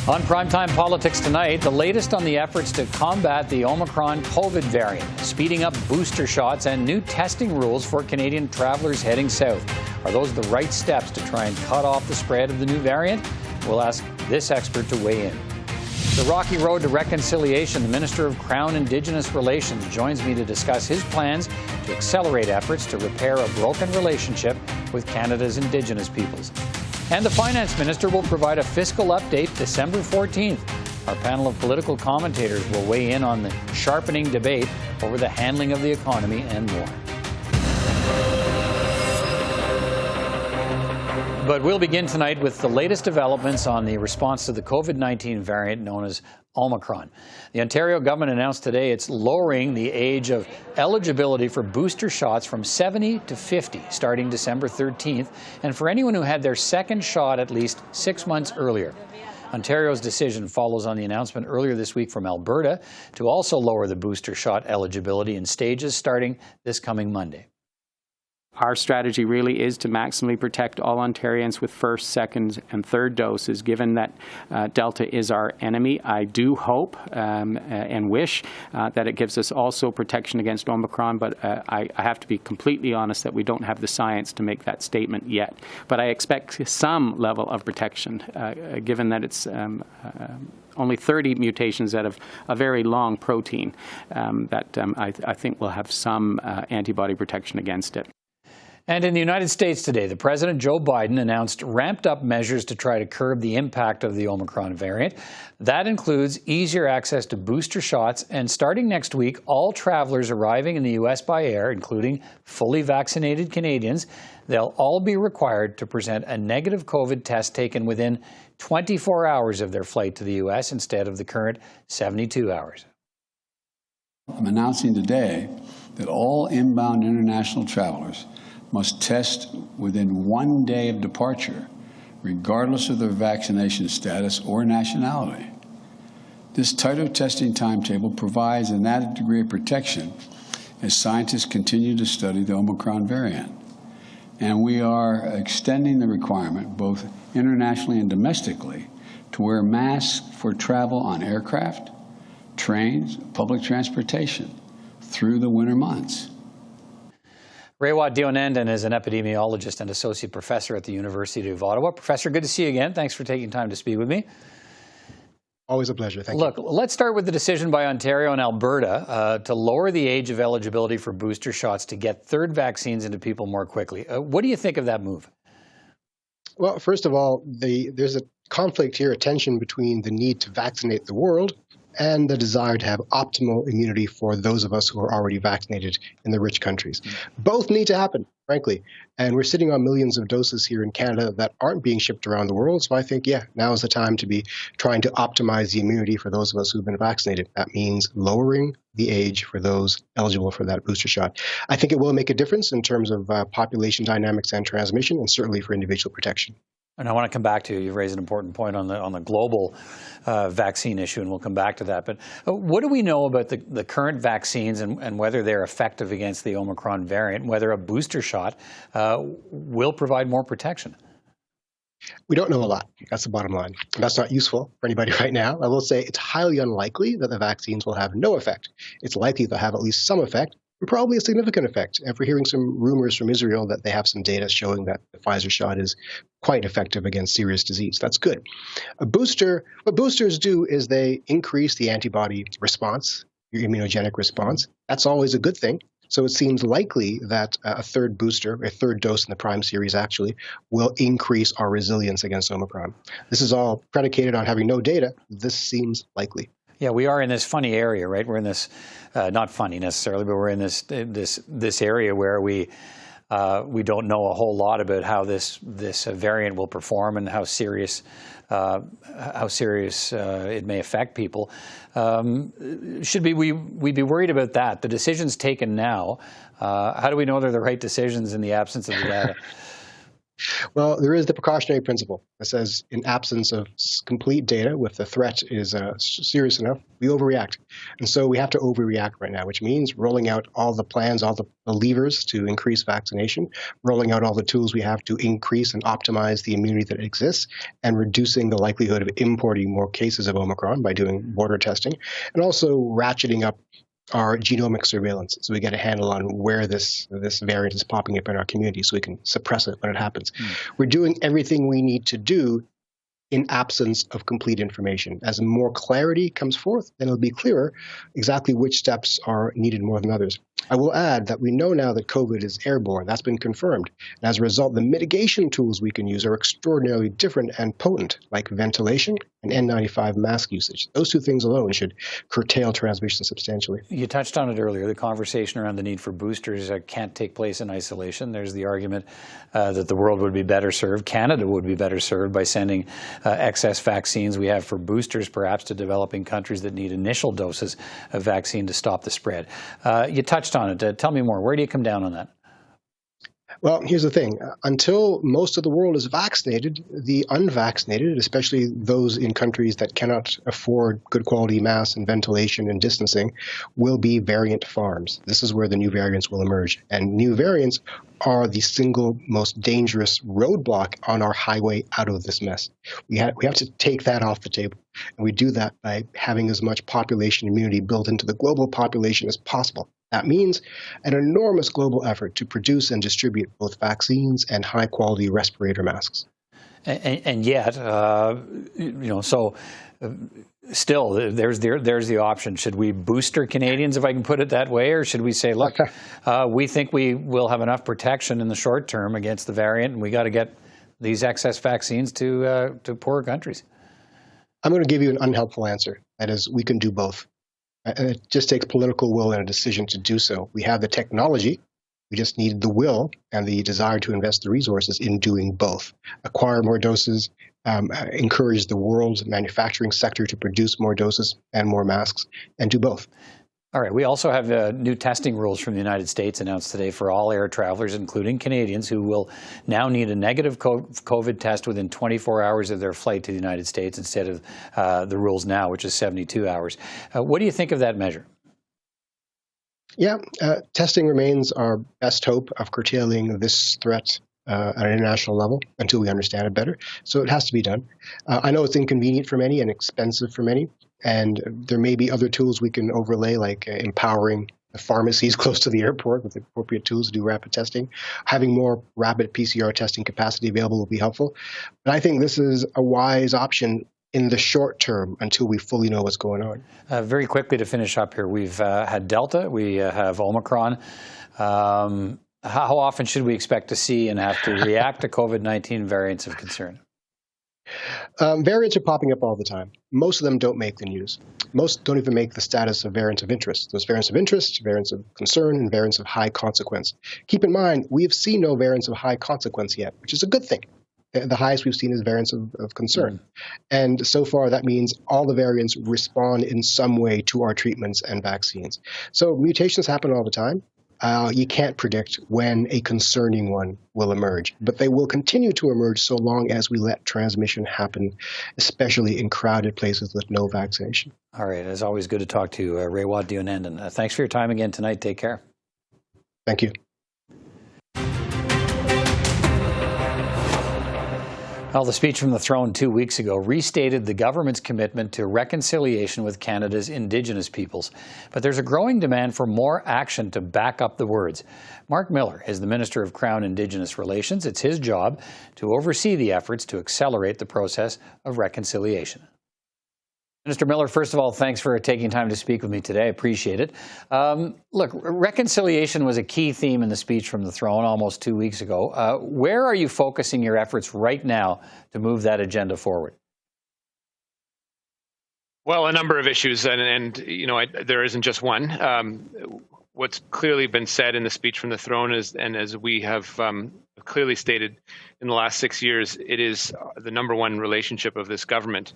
On Primetime Politics tonight, the latest on the efforts to combat the Omicron COVID variant, speeding up booster shots and new testing rules for Canadian travelers heading south. Are those the right steps to try and cut off the spread of the new variant? We'll ask this expert to weigh in. The rocky road to reconciliation, the Minister of Crown-Indigenous Relations joins me to discuss his plans to accelerate efforts to repair a broken relationship with Canada's Indigenous peoples. And the Finance Minister will provide a fiscal update December 14th. Our panel of political commentators will weigh in on the sharpening debate over the handling of the economy and more. But we'll begin tonight with the latest developments on the response to the COVID-19 variant known as Omicron. The Ontario government announced today it's lowering the age of eligibility for booster shots from 70 to 50 starting December 13th, and for anyone who had their second shot at least 6 months earlier. Ontario's decision follows on the announcement earlier this week from Alberta to also lower the booster shot eligibility in stages starting this coming Monday. Our strategy really is to maximally protect all Ontarians with first, second, and third doses, given that Delta is our enemy. I do hope and wish that it gives us also protection against Omicron, but I have to be completely honest that we don't have the science to make that statement yet. But I expect some level of protection, given that it's only 30 mutations out of a very long protein that I think will have some antibody protection against it. And in the United States today, the President Joe Biden announced ramped-up measures to try to curb the impact of the Omicron variant. That includes easier access to booster shots, and starting next week, all travelers arriving in the U.S. by air, including fully vaccinated Canadians, they'll all be required to present a negative COVID test taken within 24 hours of their flight to the U.S. instead of the current 72 hours. I'm announcing today that all inbound international travelers must test within 1 day of departure, regardless of their vaccination status or nationality. This tighter testing timetable provides an added degree of protection as scientists continue to study the Omicron variant. And we are extending the requirement, both internationally and domestically, to wear masks for travel on aircraft, trains, public transportation through the winter months. Raywat Deonandan is an epidemiologist and associate professor at the University of Ottawa. Professor, good to see you again. Thanks for taking time to speak with me. Always a pleasure. Thank you. Look, let's start with the decision by Ontario and Alberta to lower the age of eligibility for booster shots to get third vaccines into people more quickly. What do you think of that move? Well, first of all, there's a conflict here, a tension between the need to vaccinate the world and the desire to have optimal immunity for those of us who are already vaccinated in the rich countries. Both need to happen, frankly. And we're sitting on millions of doses here in Canada that aren't being shipped around the world. So I think, now is the time to be trying to optimize the immunity for those of us who've been vaccinated. That means lowering the age for those eligible for that booster shot. I think it will make a difference in terms of population dynamics and transmission, and certainly for individual protection. And I want to come back to, you've raised an important point on the global vaccine issue, and we'll come back to that. But what do we know about the current vaccines and whether they're effective against the Omicron variant, whether a booster shot will provide more protection? We don't know a lot. That's the bottom line. That's not useful for anybody right now. I will say it's highly unlikely that the vaccines will have no effect. It's likely they'll have at least some effect, and probably a significant effect. And we're hearing some rumors from Israel that they have some data showing that the Pfizer shot is quite effective against serious disease. That's good. What boosters do is they increase the antibody response, your immunogenic response. That's always a good thing. So it seems likely that a third booster, a third dose in the Prime series actually, will increase our resilience against Omicron. This is all predicated on having no data. This seems likely. Yeah, we are in this funny area, right? We're in this, not funny necessarily, but we're in this area where we don't know a whole lot about how this variant will perform and how serious it may affect people. Should we be worried about that? The decisions taken now, how do we know they're the right decisions in the absence of the data? Well, there is the precautionary principle that says in absence of complete data, if the threat is serious enough, we overreact. And so we have to overreact right now, which means rolling out all the plans, all the levers to increase vaccination, rolling out all the tools we have to increase and optimize the immunity that exists, and reducing the likelihood of importing more cases of Omicron by doing border testing, and also ratcheting up our genomic surveillance, so we get a handle on where this variant is popping up in our community, so we can suppress it when it happens. We're doing everything we need to do in absence of complete information. As more clarity comes forth, then it'll be clearer exactly which steps are needed more than others. I will add that we know now that COVID is airborne. That's been confirmed. And as a result, the mitigation tools we can use are extraordinarily different and potent, like ventilation and N95 mask usage. Those two things alone should curtail transmission substantially. You touched on it earlier. The conversation around the need for boosters can't take place in isolation. There's the argument that the world would be better served, Canada would be better served by sending excess vaccines we have for boosters, perhaps to developing countries that need initial doses of vaccine to stop the spread. You touched on it. Tell me more. Where do you come down on that? Well, here's the thing. Until most of the world is vaccinated, the unvaccinated, especially those in countries that cannot afford good quality masks and ventilation and distancing, will be variant farms. This is where the new variants will emerge. And new variants are the single most dangerous roadblock on our highway out of this mess. We have to take that off the table. And we do that by having as much population immunity built into the global population as possible. That means an enormous global effort to produce and distribute both vaccines and high-quality respirator masks. And yet, still, there's the option. Should we booster Canadians, if I can put it that way, or should we say, look, we think we will have enough protection in the short term against the variant, and we got to get these excess vaccines to poorer countries? I'm going to give you an unhelpful answer. That is, we can do both. And it just takes political will and a decision to do so. We have the technology. We just need the will and the desire to invest the resources in doing both. Acquire more doses, encourage the world's manufacturing sector to produce more doses and more masks, and do both. All right. We also have new testing rules from the United States announced today for all air travelers, including Canadians, who will now need a negative COVID test within 24 hours of their flight to the United States instead of the rules now, which is 72 hours. What do you think of that measure? Yeah, testing remains our best hope of curtailing this threat at an international level until we understand it better. So it has to be done. I know it's inconvenient for many and expensive for many. And there may be other tools we can overlay, like empowering the pharmacies close to the airport with appropriate tools to do rapid testing. Having more rapid PCR testing capacity available will be helpful. But I think this is a wise option in the short term until we fully know what's going on. Very quickly to finish up here, we've had Delta, we have Omicron. How often should we expect to see and have to react to COVID-19 variants of concern? Variants are popping up all the time. Most of them don't make the news. Most don't even make the status of variants of interest. Those variants of interest, variants of concern, and variants of high consequence. Keep in mind, we have seen no variants of high consequence yet, which is a good thing. The highest we've seen is variants of concern. And so far, that means all the variants respond in some way to our treatments and vaccines. So mutations happen all the time. You can't predict when a concerning one will emerge, but they will continue to emerge so long as we let transmission happen, especially in crowded places with no vaccination. All right. It's always good to talk to you, Raywat Deonandan. Thanks for your time again tonight. Take care. Thank you. Well, the speech from the throne 2 weeks ago restated the government's commitment to reconciliation with Canada's Indigenous peoples. But there's a growing demand for more action to back up the words. Marc Miller is the Minister of Crown-Indigenous Relations. It's his job to oversee the efforts to accelerate the process of reconciliation. Minister Miller, first of all, thanks for taking time to speak with me today. I appreciate it. Look, reconciliation was a key theme in the speech from the throne almost 2 weeks ago. Where are you focusing your efforts right now to move that agenda forward? Well, a number of issues, and there isn't just one. What's clearly been said in the speech from the throne is, and as we have clearly stated in the last 6 years, it is the number one relationship of this government.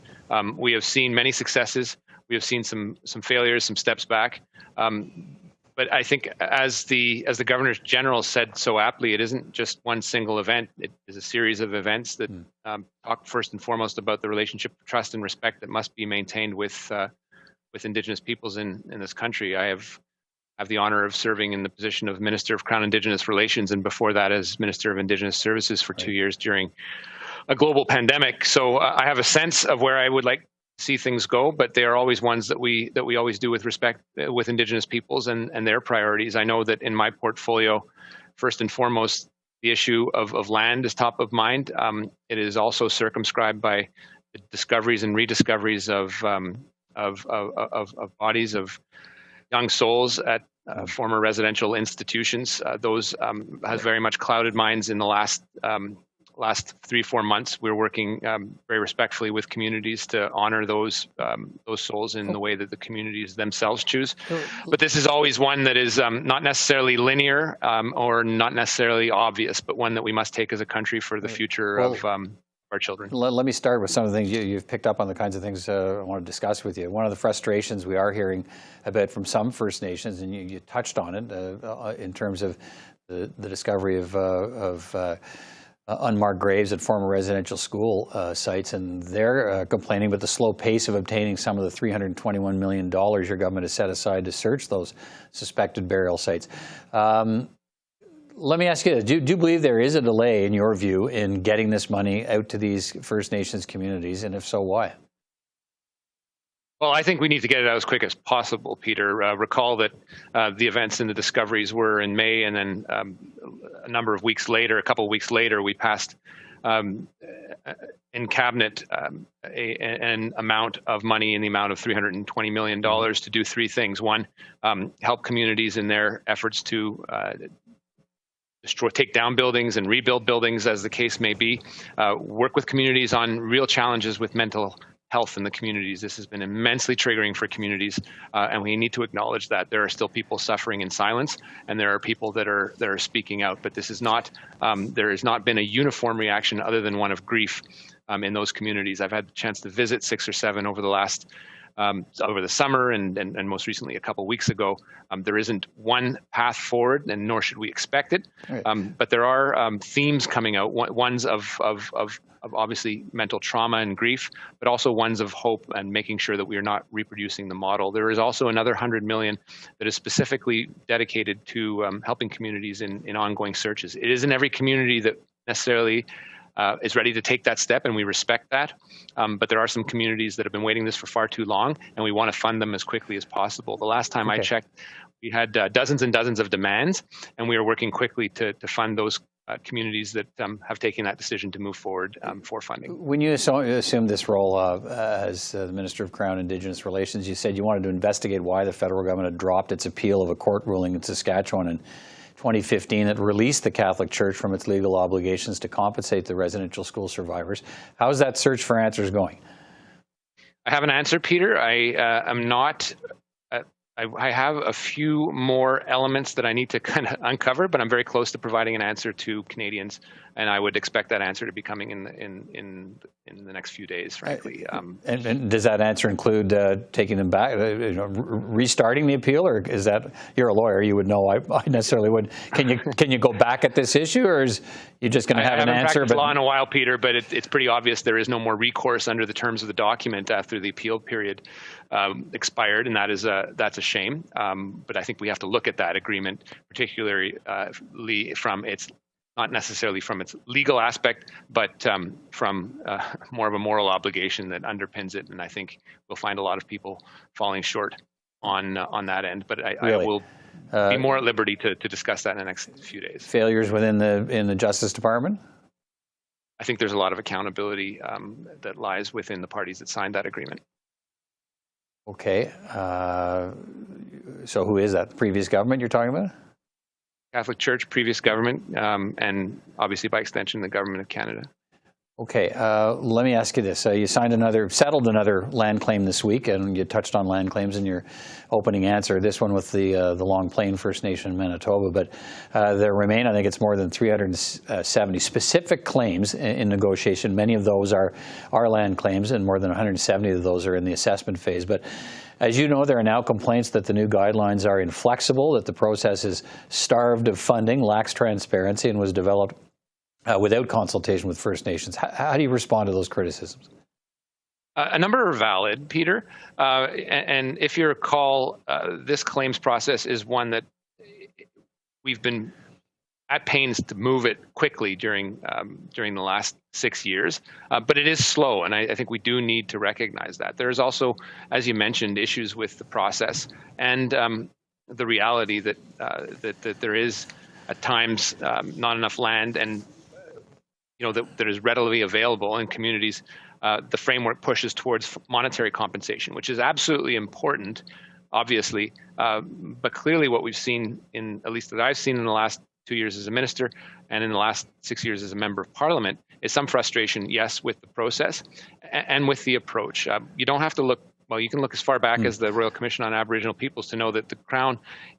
We have seen many successes. We have seen some failures, some steps back. But but I think as the Governor General said so aptly, it isn't just one single event. It is a series of events that talk first and foremost about the relationship of trust and respect that must be maintained with Indigenous peoples in this country. I have the honor of serving in the position of Minister of Crown-Indigenous Relations, and before that as Minister of Indigenous Services for 2 years during a global pandemic. So I have a sense of where I would like to see things go, but they are always ones that we always do with respect with Indigenous peoples and their priorities. I know that in my portfolio, first and foremost, the issue of land is top of mind. It is also circumscribed by the discoveries and rediscoveries of bodies of young souls at former residential institutions. Those have very much clouded minds in the last 3-4 months. We're working very respectfully with communities to honor those souls in the way that the communities themselves choose. But this is always one that is not necessarily linear or not necessarily obvious, but one that we must take as a country for the future of our children. Let me start with some of the things you've picked up on, the kinds of things I want to discuss with you. One of the frustrations we are hearing a bit from some First Nations, and you touched on it in terms of the discovery of unmarked graves at former residential school sites, and they're complaining about the slow pace of obtaining some of the $321 million your government has set aside to search those suspected burial sites. Let me ask you, do you believe there is a delay, in your view, in getting this money out to these First Nations communities, and if so, why? Well, I think we need to get it out as quick as possible, Peter. Recall that the events and the discoveries were in May, and then a couple of weeks later, we passed in Cabinet an amount of money in the amount of $320 million to do three things. One, help communities in their efforts to take down buildings and rebuild buildings, as the case may be. Work with communities on real challenges with mental health in the communities. This has been immensely triggering for communities, and we need to acknowledge that there are still people suffering in silence, and there are people that are speaking out. But this is not. There has not been a uniform reaction other than one of grief in those communities. I've had the chance to visit 6 or 7 over the summer and most recently a couple weeks ago. There isn't one path forward, and nor should we expect it. Right. But there are themes coming out, ones of obviously mental trauma and grief, but also ones of hope and making sure that we are not reproducing the model. There is also another $100 million that is specifically dedicated to helping communities in ongoing searches. It isn't every community that necessarily is ready to take that step, and we respect that. But there are some communities that have been waiting this for far too long, and we want to fund them as quickly as possible. The last time I checked, we had dozens and dozens of demands, and we are working quickly to fund those communities that have taken that decision to move forward for funding. When you assumed this role as the Minister of Crown-Indigenous Relations, you said you wanted to investigate why the federal government had dropped its appeal of a court ruling in Saskatchewan in 2015 that released the Catholic Church from its legal obligations to compensate the residential school survivors. How's that search for answers going? I have an answer, Peter. I have a few more elements that I need to kind of uncover, but I'm very close to providing an answer to Canadians, and I would expect that answer to be coming in the next few days, frankly. And does that answer include taking them back, restarting the appeal, or is that, you're a lawyer, you would know, I necessarily would. Can you go back at this issue, or is you just going to have an answer? I haven't practiced law in a while, Peter, but it's pretty obvious there is no more recourse under the terms of the document after the appeal period expired, and that's a shame. But I think we have to look at that agreement, particularly from its, not necessarily from its legal aspect, but from more of a moral obligation that underpins it. And I think we'll find a lot of people falling short on that end. But I will be more at liberty to discuss that in the next few days. Failures in the Justice Department? I think there's a lot of accountability that lies within the parties that signed that agreement. Okay. So who is that? The previous government you're talking about? Catholic Church, previous government, and obviously by extension, the government of Canada. Okay, let me ask you this. You settled another land claim this week, and you touched on land claims in your opening answer, this one with the Long Plain First Nation in Manitoba. But there remain, I think it's more than 370 specific claims in negotiation. Many of those are land claims, and more than 170 of those are in the assessment phase. But as you know, there are now complaints that the new guidelines are inflexible, that the process is starved of funding, lacks transparency, and was developed without consultation with First Nations. How do you respond to those criticisms? A number are valid, Peter. And if you recall, this claims process is one that we've been at pains to move it quickly during the last 6 years. But it is slow, and I think we do need to recognize that. There's also, as you mentioned, issues with the process and the reality that there is at times not enough land and that is readily available in communities. The framework pushes towards monetary compensation, which is absolutely important, obviously. But clearly what we've seen, at least that I've seen in the last 2 years as a minister and in the last 6 years as a member of parliament, is some frustration, yes, with the process and with the approach. You don't have to look, well, you can look as far back as the Royal Commission on Aboriginal Peoples to know that the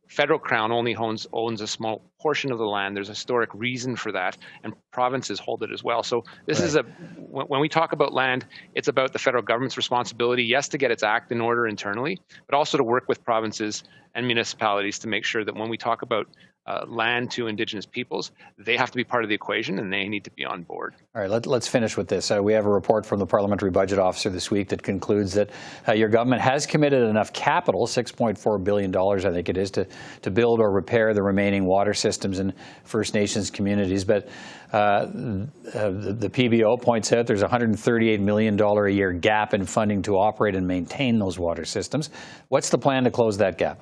federal Crown only owns a small portion of the land. There's a historic reason for that, and provinces hold it as well. So this is when we talk about land, it's about the federal government's responsibility, yes, to get its act in order internally, but also to work with provinces and municipalities to make sure that when we talk about land to Indigenous peoples, they have to be part of the equation and they need to be on board. All right, let's finish with this. We have a report from the Parliamentary Budget Officer this week that concludes that your government has committed enough capital, $6.4 billion, I think it is, to build or repair the remaining water systems in First Nations communities. But the PBO points out there's a $138 million a year gap in funding to operate and maintain those water systems. What's the plan to close that gap?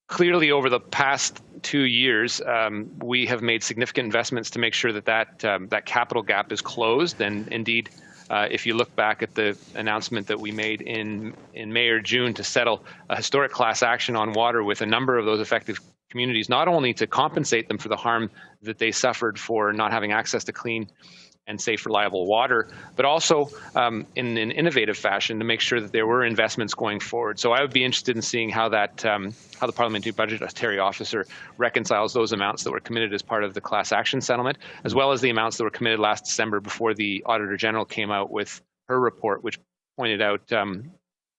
Clearly, over the past 2 years, we have made significant investments to make sure that capital gap is closed. And indeed, if you look back at the announcement that we made in May or June to settle a historic class action on water with a number of those affected communities, not only to compensate them for the harm that they suffered for not having access to clean and safe, reliable water, but also in an innovative fashion to make sure that there were investments going forward. So I would be interested in seeing how the Parliamentary Budgetary Officer reconciles those amounts that were committed as part of the class action settlement, as well as the amounts that were committed last December before the Auditor General came out with her report, which pointed out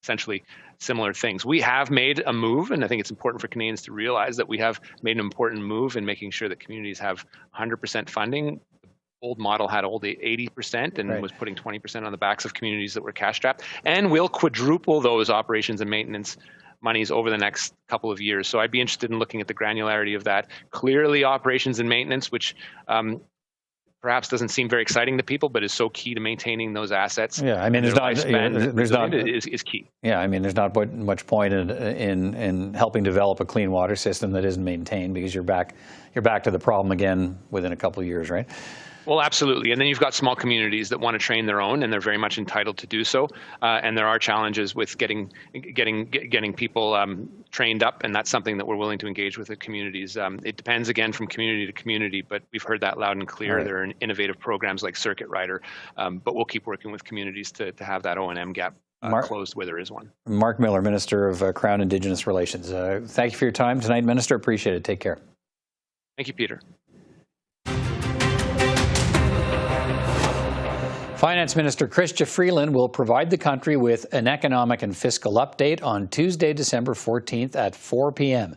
essentially similar things. We have made a move, and I think it's important for Canadians to realize that we have made an important move in making sure that communities have 100% funding. Old model had 80% and was putting 20% on the backs of communities that were cash strapped, and we'll quadruple those operations and maintenance monies over the next couple of years. So I'd be interested in looking at the granularity of that. Clearly, operations and maintenance, which perhaps doesn't seem very exciting to people, but is so key to maintaining those assets. Yeah, I mean, is key. Yeah, I mean, there's not much point in helping develop a clean water system that isn't maintained, because you're back to the problem again within a couple of years, right? Well, absolutely. And then you've got small communities that want to train their own, and they're very much entitled to do so. And there are challenges with getting people trained up, and that's something that we're willing to engage with the communities. It depends, again, from community to community, but we've heard that loud and clear. Right. There are innovative programs like Circuit Rider, but we'll keep working with communities to have that O&M gap closed where there is one. Marc Miller, Minister of Crown-Indigenous Relations. Thank you for your time tonight, Minister. Appreciate it. Take care. Thank you, Peter. Finance Minister Chrystia Freeland will provide the country with an economic and fiscal update on Tuesday, December 14th at 4 p.m.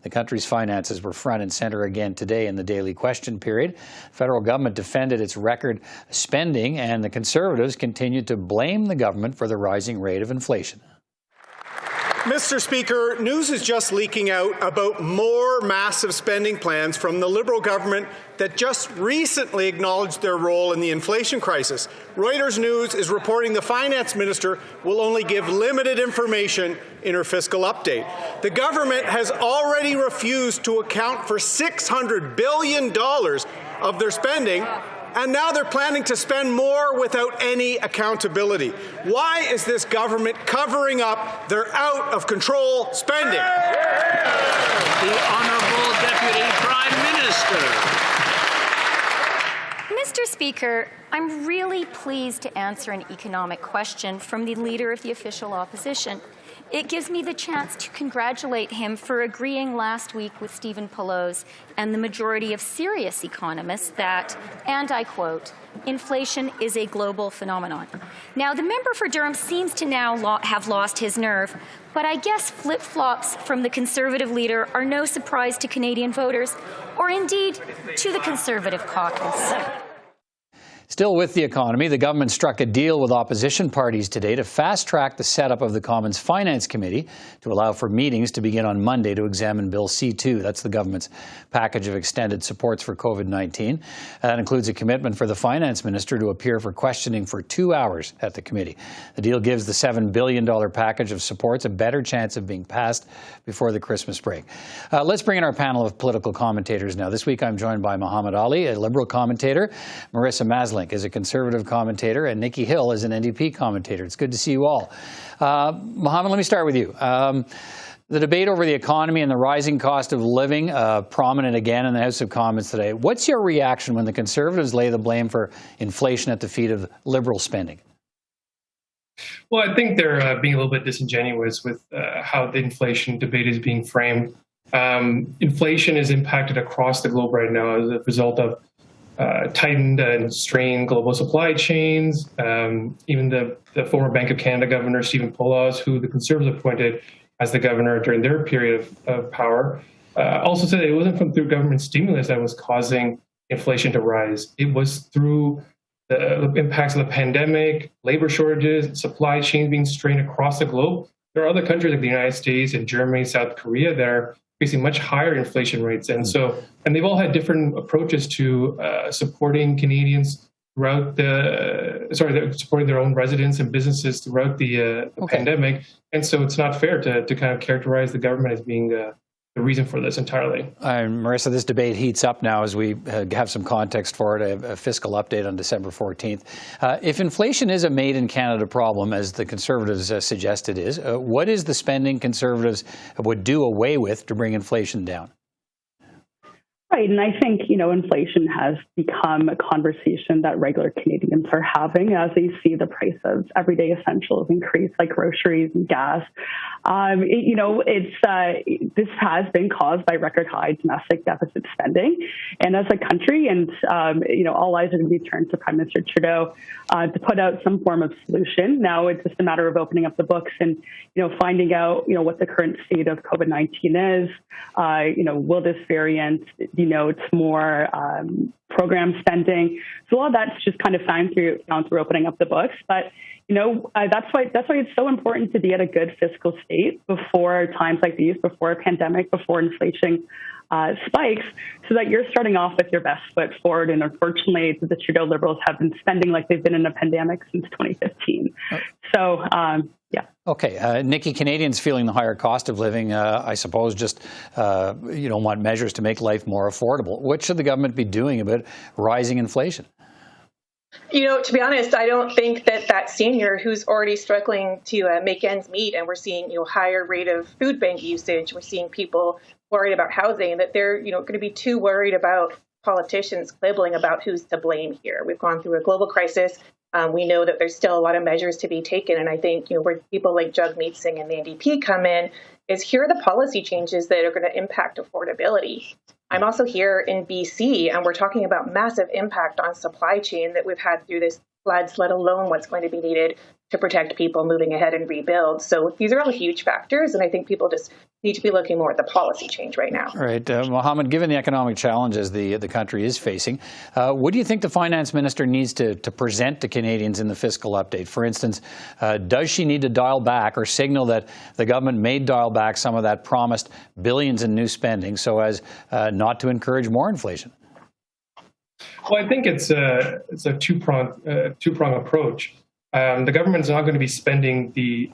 The country's finances were front and center again today in the daily question period. The federal government defended its record spending, and the Conservatives continued to blame the government for the rising rate of inflation. Mr. Speaker, news is just leaking out about more massive spending plans from the Liberal government that just recently acknowledged their role in the inflation crisis. Reuters News is reporting the Finance Minister will only give limited information in her fiscal update. The government has already refused to account for $600 billion of their spending, and now they're planning to spend more without any accountability. Why is this government covering up their out-of-control spending? The Honourable Deputy Prime Minister. Mr. Speaker, I'm really pleased to answer an economic question from the Leader of the Official Opposition. It gives me the chance to congratulate him for agreeing last week with Stephen Pelosi and the majority of serious economists that, and I quote, inflation is a global phenomenon. Now, the member for Durham seems to now have lost his nerve, but I guess flip-flops from the Conservative leader are no surprise to Canadian voters, or indeed to the Conservative caucus. Still with the economy, the government struck a deal with opposition parties today to fast-track the setup of the Commons Finance Committee to allow for meetings to begin on Monday to examine Bill C-2. That's the government's package of extended supports for COVID-19. That includes a commitment for the finance minister to appear for questioning for 2 hours at the committee. The deal gives the $7 billion package of supports a better chance of being passed before the Christmas break. Let's bring in our panel of political commentators now. This week I'm joined by Muhammad Ali, a Liberal commentator, Marisa Maslink is a Conservative commentator, and Nikki Hill is an NDP commentator. It's good to see you all. Muhammad, let me start with you. The debate over the economy and the rising cost of living, prominent again in the House of Commons today. What's your reaction when the Conservatives lay the blame for inflation at the feet of Liberal spending? Well, I think they're being a little bit disingenuous with how the inflation debate is being framed. Inflation is impacted across the globe right now as a result of tightened and strained global supply chains. Even the former Bank of Canada Governor, Stephen Pelosi, who the Conservatives appointed as the governor during their period of power, also said it wasn't through government stimulus that was causing inflation to rise. It was through the impacts of the pandemic, labor shortages, supply chains being strained across the globe. There are other countries like the United States and Germany, South Korea that are facing much higher inflation rates. And they've all had different approaches to supporting Canadians throughout supporting their own residents and businesses throughout the pandemic. And so it's not fair to kind of characterize the government as being the reason for this entirely. Marisa, this debate heats up now as we have some context for it, a fiscal update on December 14th. If inflation is a made-in-Canada problem, as the Conservatives suggest it is, what is the spending Conservatives would do away with to bring inflation down? Right, and I think, inflation has become a conversation that regular Canadians are having as they see the price of everyday essentials increase, like groceries and gas. This has been caused by record high domestic deficit spending, and as a country, and all eyes are going to be turned to Prime Minister Trudeau to put out some form of solution. Now it's just a matter of opening up the books and finding out what the current state of COVID-19 is. Will this variant denote more program spending? So all that's just kind of found through opening up the books, but. That's why it's so important to be at a good fiscal state before times like these, before a pandemic, before inflation spikes, so that you're starting off with your best foot forward. And unfortunately, the Trudeau Liberals have been spending like they've been in a pandemic since 2015. So, yeah. Okay. Nikki, Canadians feeling the higher cost of living, I suppose, just want measures to make life more affordable. What should the government be doing about rising inflation? To be honest, I don't think that senior who's already struggling to make ends meet, and we're seeing higher rate of food bank usage, we're seeing people worried about housing, that they're going to be too worried about politicians quibbling about who's to blame here. We've gone through a global crisis. We know that there's still a lot of measures to be taken, and I think where people like Jagmeet Singh and the NDP come in is here are the policy changes that are going to impact affordability. I'm also here in BC, and we're talking about massive impact on supply chain that we've had through this floods, let alone what's going to be needed to protect people moving ahead and rebuild. So these are all huge factors, and I think people just need to be looking more at the policy change right now. All right. Mohammed, given the economic challenges the country is facing, what do you think the finance minister needs to present to Canadians in the fiscal update? For instance, does she need to dial back or signal that the government may dial back some of that promised billions in new spending so as not to encourage more inflation? Well, I think it's a two-prong approach. The government's not going to be spending the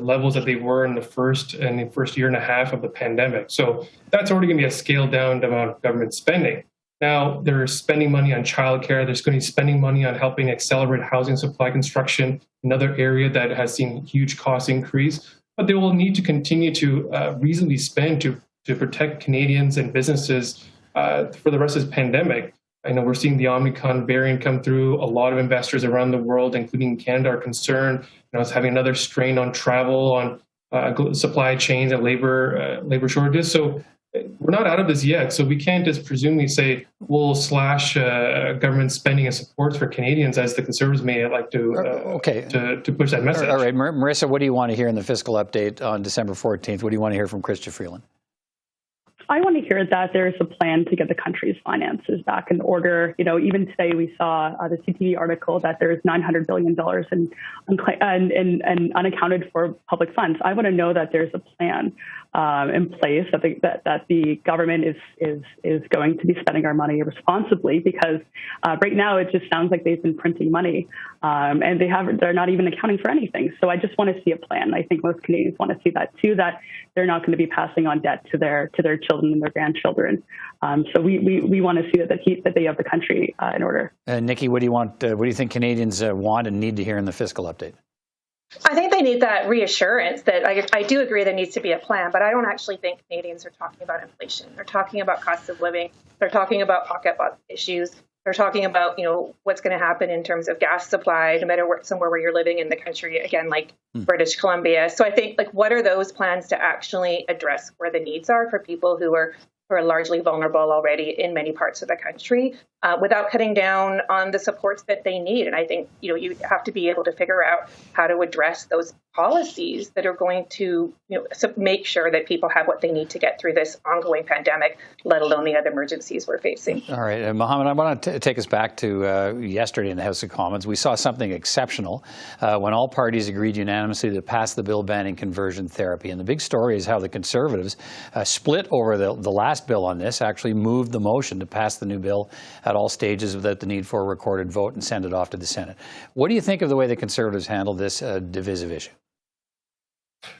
levels that they were in the first year and a half of the pandemic. So that's already going to be a scaled down amount of government spending. Now they're spending money on childcare. There's going to be spending money on helping accelerate housing supply construction, another area that has seen huge cost increase. But they will need to continue to reasonably spend to protect Canadians and businesses for the rest of this pandemic. I know we're seeing the Omicron variant come through. A lot of investors around the world, including Canada, are concerned. It's having another strain on travel, on supply chains and labor shortages. So we're not out of this yet. So we can't just presumably say we'll slash government spending and supports for Canadians, as the Conservatives may like to push that message. All right, Marisa, what do you want to hear in the fiscal update on December 14th? What do you want to hear from Chrystia Freeland? I want to hear that there's a plan to get the country's finances back in order. Even today we saw the CTV article that there's $900 billion in unaccounted for public funds. I want to know that there's a plan in place, that the government is going to be spending our money responsibly, because right now it just sounds like they've been printing money and they're not even accounting for anything. So I just want to see a plan. I think most Canadians want to see that too, that they're not going to be passing on debt to their children and their grandchildren. So we want to see that they have the country in order. Nikki, what do you want? What do you think Canadians want and need to hear in the fiscal update? I think they need that reassurance that I do agree there needs to be a plan, but I don't actually think Canadians are talking about inflation. They're talking about cost of living. They're talking about pocketbook issues. They're talking about, what's going to happen in terms of gas supply, no matter somewhere where you're living in the country, again, like British Columbia. So I think, what are those plans to actually address where the needs are for people who are largely vulnerable already in many parts of the country, without cutting down on the supports that they need. And I think, you have to be able to figure out how to address those policies that are going to, make sure that people have what they need to get through this ongoing pandemic, let alone the other emergencies we're facing. All right. Mohammed, I want to take us back to yesterday in the House of Commons. We saw something exceptional when all parties agreed unanimously to pass the bill banning conversion therapy. And the big story is how the Conservatives split over the last bill on this, actually moved the motion to pass the new bill at all stages without the need for a recorded vote and send it off to the Senate. What do you think of the way the Conservatives handled this divisive issue?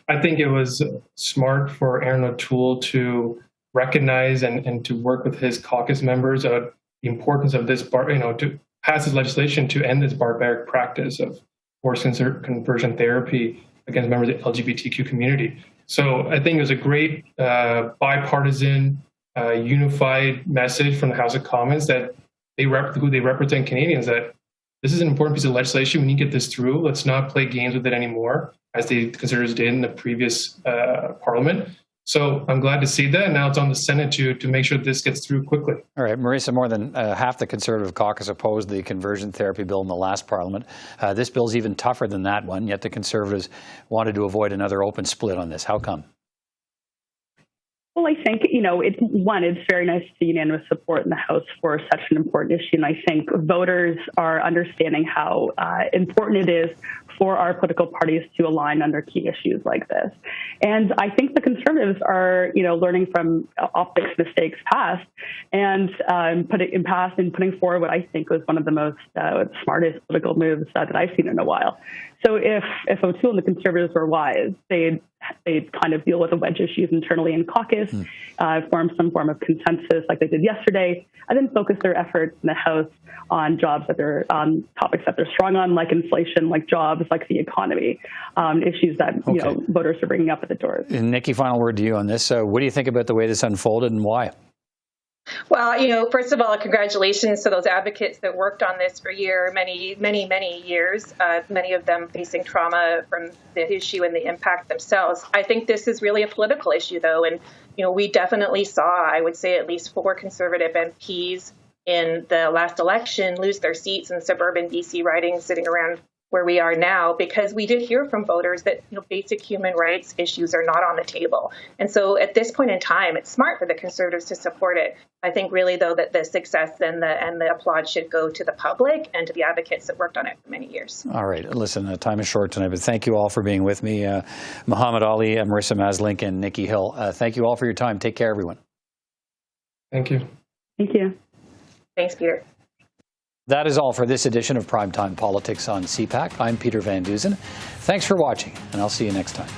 I think it was smart for Aaron O'Toole to recognize and to work with his caucus members of the importance of this, to pass this legislation to end this barbaric practice of forced conversion therapy against members of the LGBTQ community. So I think it was a great bipartisan, unified message from the House of Commons that they represent Canadians, that this is an important piece of legislation. We need to get this through. Let's not play games with it anymore, as the Conservatives did in the previous Parliament. So I'm glad to see that. And now it's on the Senate to make sure this gets through quickly. All right, Marisa, more than half the Conservative caucus opposed the conversion therapy bill in the last Parliament. This bill's even tougher than that one, yet the Conservatives wanted to avoid another open split on this. How come? Well, I think, it's very nice to see unanimous support in the House for such an important issue. And I think voters are understanding how important it is for our political parties to align under key issues like this. And I think the Conservatives are, learning from optics mistakes past and putting forward what I think was one of the most smartest political moves that I've seen in a while. So if O'Toole and the Conservatives were wise, they'd kind of deal with the wedge issues internally in caucus, form some form of consensus like they did yesterday, and then focus their efforts in the House on topics that they're strong on, like inflation, like jobs, like the economy, issues that voters are bringing up at the doors. Nikki, final word to you on this. What do you think about the way this unfolded and why? Well, first of all, congratulations to those advocates that worked on this for many years, many of them facing trauma from the issue and the impact themselves. I think this is really a political issue, though. And, we definitely saw, I would say, at least 4 Conservative MPs in the last election lose their seats in suburban BC ridings sitting around where we are now, because we did hear from voters that basic human rights issues are not on the table. And so at this point in time, it's smart for the Conservatives to support it. I think really, though, that the success and the applaud should go to the public and to the advocates that worked on it for many years. All right. Listen, time is short tonight, but thank you all for being with me. Muhammad Ali, Marisa Maslink, and Nikki Hill. Thank you all for your time. Take care, everyone. Thank you. Thank you. Thanks, Peter. That is all for this edition of Primetime Politics on CPAC. I'm Peter Van Dusen. Thanks for watching, and I'll see you next time.